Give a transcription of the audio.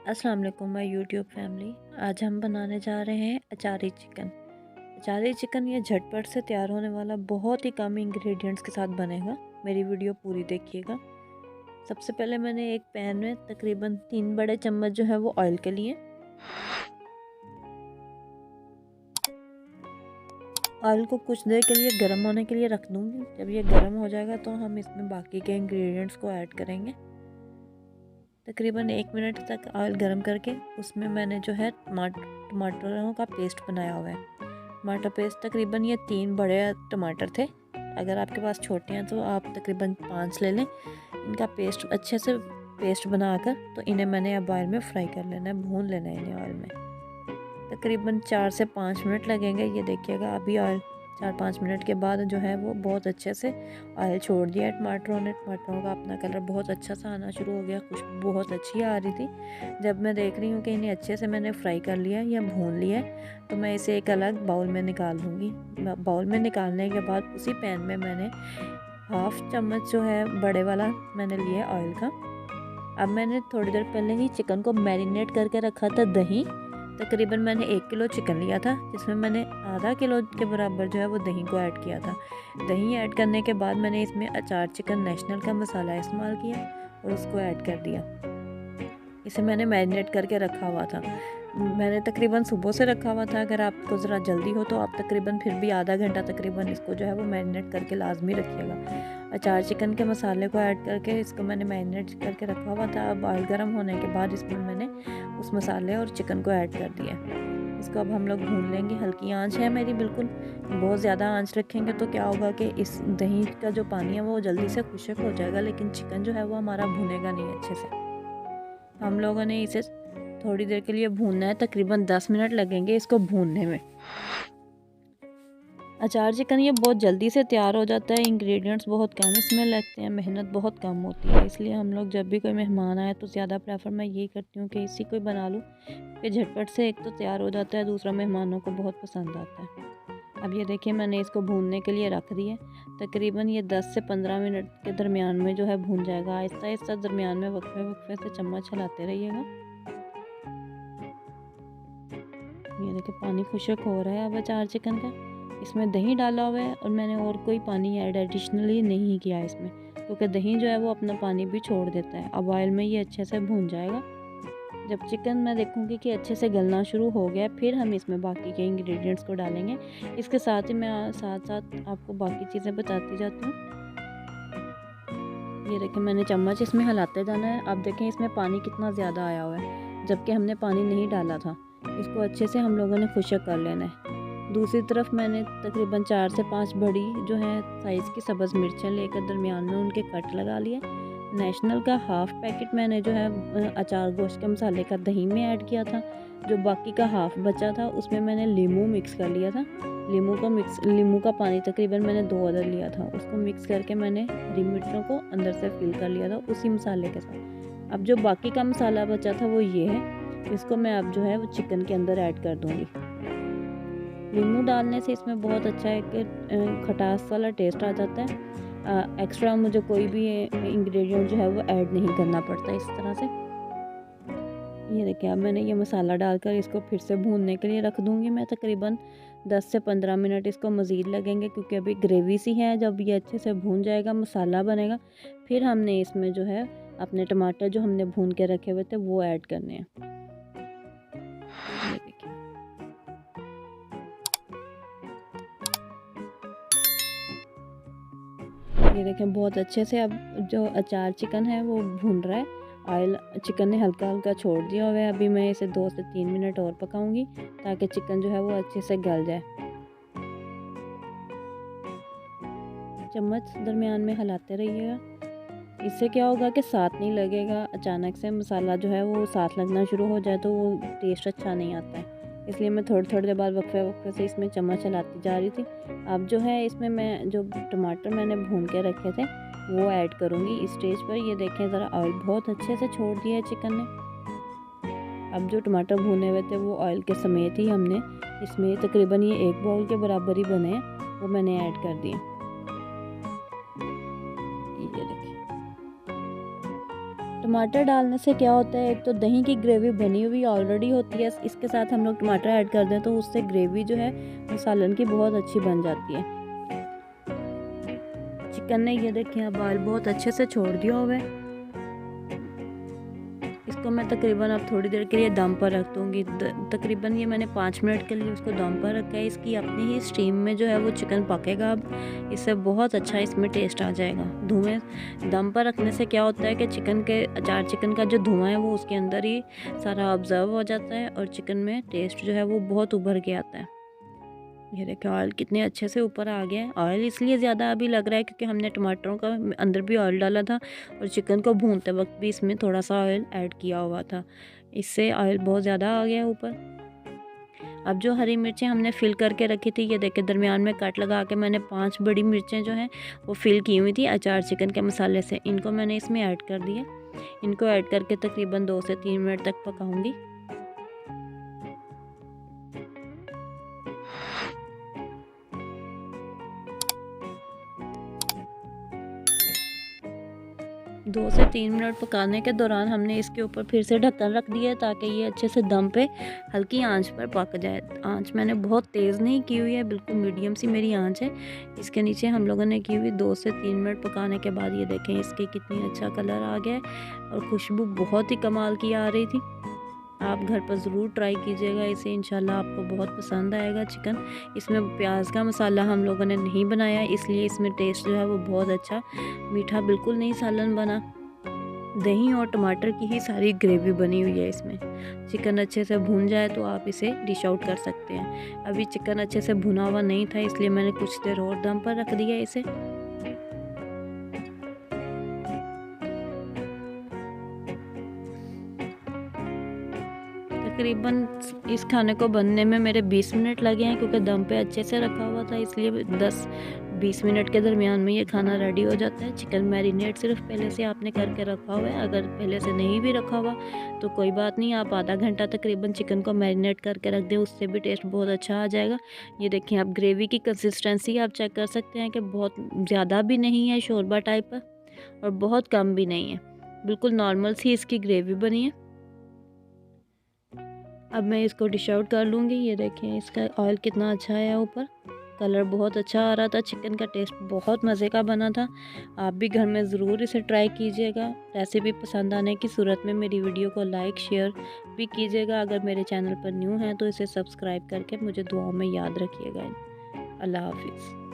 अस्सलाम वालेकुम my YouTube family. आज हम बनाने जा रहे हैं अचारी चिकन। अचारी चिकन ये झटपट से तैयार होने वाला बहुत ही कम इंग्रेडिएंट्स के साथ बनेगा। मेरी वीडियो पूरी देखिएगा। सबसे पहले मैंने एक पैन में तकरीबन 3 बड़े चम्मच जो है वो ऑयल के लिए। ऑयल को कुछ देर के लिए गर्म होने के लिए रख दूँगी। जब ये गर्म हो जाएगा तो हम इसमें बाकी के इंग्रेडिएंट्स को ऐड करेंगे। तकरीबन 1 मिनट तक ऑयल गर्म करके उसमें मैंने जो है टमाटरों का पेस्ट बनाया हुआ है। टमाटर पेस्ट तकरीबन ये 3 बड़े टमाटर थे। अगर आपके पास छोटे हैं तो आप तकरीबन 5 ले लें। इनका पेस्ट अच्छे से पेस्ट बनाकर तो इन्हें मैंने अब ऑयल में फ्राई कर लेना है, भून लेना है इन्हें ऑयल में। तकरीबन 4 से 5 मिनट लगेंगे। ये देखिएगा अभी ऑयल 4-5 मिनट के बाद जो है वो बहुत अच्छे से ऑयल छोड़ दिया है टमाटरों ने। टमाटरों का अपना कलर बहुत अच्छा सा आना शुरू हो गया, खुशबू बहुत अच्छी आ रही थी। जब मैं देख रही हूँ कि इन्हें अच्छे से मैंने फ्राई कर लिया या भून लिया है तो मैं इसे एक अलग बाउल में निकाल लूँगी। बाउल में निकालने के बाद उसी पैन में मैंने 1/2 चम्मच जो है बड़े वाला मैंने लिया ऑयल का। अब मैंने थोड़ी देर पहले ही चिकन को मैरिनेट करके रखा था दही। तकरीबन मैंने 1 किलो चिकन लिया था, जिसमें मैंने आधा किलो के बराबर जो है वो दही को ऐड किया था। दही ऐड करने के बाद मैंने इसमें अचार चिकन नेशनल का मसाला इस्तेमाल किया और उसको ऐड कर दिया। इसे मैंने मैरिनेट करके रखा हुआ था। मैंने तकरीबन सुबह से रखा हुआ था। अगर आपको ज़रा जल्दी हो तो आप तकरीबन फिर भी आधा घंटा तकरीबन इसको जो है वो मैरिनेट करके लाजमी रखिएगा। अचार चिकन के मसाले को ऐड करके इसको मैंने मैरिनेट करके रखा हुआ था। अब ऑयल गर्म होने के बाद इसमें मैंने उस मसाले और चिकन को ऐड कर दिया। इसको अब हम लोग भून लेंगे। हल्की आंच है मेरी बिल्कुल। बहुत ज़्यादा आंच रखेंगे तो क्या होगा कि इस दही का जो पानी है वो जल्दी से खुश्क हो जाएगा, लेकिन चिकन जो है वो हमारा भुनेगा नहीं अच्छे से। हम लोगों ने इसे थोड़ी देर के लिए भूनना है, तकरीबन 10 मिनट लगेंगे इसको भूनने में। अचार चिकन ये बहुत जल्दी से तैयार हो जाता है। इंग्रेडिएंट्स बहुत कम इसमें लगते हैं, मेहनत बहुत कम होती है। इसलिए हम लोग जब भी कोई मेहमान आए तो ज़्यादा प्रेफर मैं यही करती हूँ कि इसी को बना लूँ कि झटपट से एक तो तैयार हो जाता है, दूसरा मेहमानों को बहुत पसंद आता है। अब ये देखिए मैंने इसको भूनने के लिए रख दिया। तकरीबन ये 10 से 15 मिनट के दरमियान में जो है भून जाएगा। आहिस्ता आहिस्ता दरमियान में वक्फे वक्फे से चम्मच चलाते रहिएगा। ये देखिए पानी खुश्क हो रहा है अब अचार चिकन का। इसमें दही डाला हुआ है और मैंने और कोई पानी ऐड एडिशनली नहीं किया इसमें, क्योंकि दही जो है वो अपना पानी भी छोड़ देता है। अब ऑयल में ये अच्छे से भून जाएगा। जब चिकन मैं देखूंगी कि अच्छे से गलना शुरू हो गया, फिर हम इसमें बाकी के इंग्रेडिएंट्स को डालेंगे। इसके साथ ही मैं साथ साथ आपको बाकी चीज़ें बताती जाती हूँ। ये देखें मैंने चम्मच इसमें हिलाते जाना है। अब देखें इसमें पानी कितना ज़्यादा आया हुआ है, जबकि हमने पानी नहीं डाला था। इसको अच्छे से हम लोगों ने खुश्क कर लेना है। दूसरी तरफ मैंने तकरीबन 4 से 5 बड़ी जो है साइज़ की सब्ज़ मिर्चें लेकर दरमियान में उनके कट लगा लिए। नेशनल का 1/2 पैकेट मैंने जो है अचार गोश्त के मसाले का दही में ऐड किया था। जो बाकी का 1/2 बचा था उसमें मैंने लीमू मिक्स कर लिया था। लीमू का पानी तकरीबन मैंने 2 अदद लिया था। उसको मिक्स करके मैंने हरी मिर्चों को अंदर से फिल कर लिया था उसी मसाले के साथ। अब जो बाकी का मसाला बचा था वो ये है। इसको मैं अब जो है वो चिकन के अंदर ऐड कर दूँगी। नींबू डालने से इसमें बहुत अच्छा है कि खटास वाला टेस्ट आ जाता है। एक्स्ट्रा मुझे कोई भी इंग्रेडिएंट जो है वो ऐड नहीं करना पड़ता इस तरह से। ये देखिए अब मैंने ये मसाला डालकर इसको फिर से भूनने के लिए रख दूँगी मैं। तकरीबन 10 से 15 मिनट इसको मज़ीद लगेंगे, क्योंकि अभी ग्रेवी सी है। जब ये अच्छे से भून जाएगा, मसाला बनेगा, फिर हमने इसमें जो है अपने टमाटर जो हमने भून के रखे हुए थे वो ऐड करने हैं। ये देखिए ये देखें बहुत अच्छे से अब जो अचार चिकन है वो भून रहा है। ऑयल चिकन ने हल्का हल्का छोड़ दिया हुआ है। अभी मैं इसे 2 से 3 मिनट और पकाऊंगी ताकि चिकन जो है वो अच्छे से गल जाए। चम्मच दरमियान में हिलाते रहिएगा। इससे क्या होगा कि साथ नहीं लगेगा। अचानक से मसाला जो है वो साथ लगना शुरू हो जाए तो वो टेस्ट अच्छा नहीं आता है। इसलिए मैं थोड़ी थोड़ी देर बाद वक्फे वक्फे से इसमें चम्मच चलाती जा रही थी। अब जो है इसमें मैं जो टमाटर मैंने भून के रखे थे वो ऐड करूँगी इस स्टेज पर। ये देखें ज़रा ऑयल बहुत अच्छे से छोड़ दिया है चिकन ने। अब जो टमाटर भुने हुए थे वो ऑयल के समेत ही हमने इसमें तकरीबन ये 1 बाउल के बराबर ही बने हैं, वो मैंने ऐड कर दिए। ये देखिए टमाटर डालने से क्या होता है, एक तो दही की ग्रेवी बनी हुई ऑलरेडी होती है, इसके साथ हम लोग टमाटर ऐड कर दें तो उससे ग्रेवी जो है वो सालन की बहुत अच्छी बन जाती है। चिकन ने ये देखिए बॉयल बहुत अच्छे से छोड़ दिया हुआ है। इसको मैं तकरीबन अब थोड़ी देर के लिए दम पर रख दूँगी। तकरीबन ये मैंने 5 मिनट के लिए उसको दम पर रखा है। इसकी अपनी ही स्टीम में जो है वो चिकन पकेगा अब, इससे बहुत अच्छा इसमें टेस्ट आ जाएगा। धुएँ दम पर रखने से क्या होता है कि चिकन का जो धुआँ है वो उसके अंदर ही सारा ऑब्ज़र्व हो जाता है और चिकन में टेस्ट जो है वो बहुत उभर के आता है। ये देखिए ऑयल कितने अच्छे से ऊपर आ गया है। ऑयल इसलिए ज़्यादा अभी लग रहा है क्योंकि हमने टमाटरों का अंदर भी ऑयल डाला था और चिकन को भूनते वक्त भी इसमें थोड़ा सा ऑयल ऐड किया हुआ था, इससे ऑयल बहुत ज़्यादा आ गया है ऊपर। अब जो हरी मिर्चें हमने फिल करके रखी थी, ये देखिए दरमियान में कट लगा के मैंने 5 बड़ी मिर्चें जो हैं वो फिल की हुई थी अचार चिकन के मसाले से, इनको मैंने इसमें ऐड कर दिया। इनको ऐड करके तकरीबन 2 से 3 मिनट तक पकाऊंगी। 2 से 3 मिनट पकाने के दौरान हमने इसके ऊपर फिर से ढक्कन रख दिया है ताकि ये अच्छे से दम पे हल्की आंच पर पक जाए। आंच मैंने बहुत तेज़ नहीं की हुई है, बिल्कुल मीडियम सी मेरी आंच है। इसके नीचे हम लोगों ने की हुई 2 से 3 मिनट पकाने के बाद ये देखें इसके कितनी अच्छा कलर आ गया है और खुशबू बहुत ही कमाल की आ रही थी। आप घर पर ज़रूर ट्राई कीजिएगा इसे, इंशाल्लाह आपको बहुत पसंद आएगा चिकन। इसमें प्याज का मसाला हम लोगों ने नहीं बनाया, इसलिए इसमें टेस्ट जो है वो बहुत अच्छा, मीठा बिल्कुल नहीं सालन बना। दही और टमाटर की ही सारी ग्रेवी बनी हुई है इसमें। चिकन अच्छे से भून जाए तो आप इसे डिश आउट कर सकते हैं। अभी चिकन अच्छे से भुना हुआ नहीं था, इसलिए मैंने कुछ देर और दम पर रख दिया इसे। तकरीबन इस खाने को बनने में मेरे 20 मिनट लगे हैं क्योंकि दम पे अच्छे से रखा हुआ था, इसलिए 10-20 मिनट के दरमियान में ये खाना रेडी हो जाता है। चिकन मैरिनेट सिर्फ पहले से आपने करके रखा हुआ है, अगर पहले से नहीं भी रखा हुआ तो कोई बात नहीं, आप आधा घंटा तकरीबन चिकन को मैरिनेट करके रख दें, उससे भी टेस्ट बहुत अच्छा आ जाएगा। ये देखिए आप ग्रेवी की कंसिस्टेंसी आप चेक कर सकते हैं कि बहुत ज़्यादा भी नहीं है शोरबा टाइप पर और बहुत कम भी नहीं है, बिल्कुल नॉर्मल सी इसकी ग्रेवी बनी है। अब मैं इसको डिश आउट कर लूँगी। ये देखिए इसका ऑयल कितना अच्छा है ऊपर, कलर बहुत अच्छा आ रहा था, चिकन का टेस्ट बहुत मज़े का बना था। आप भी घर में ज़रूर इसे ट्राई कीजिएगा। रेसिपी पसंद आने की सूरत में मेरी वीडियो को लाइक शेयर भी कीजिएगा। अगर मेरे चैनल पर न्यू हैं तो इसे सब्सक्राइब करके मुझे दुआओं में याद रखिएगा। अल्लाह हाफिज़।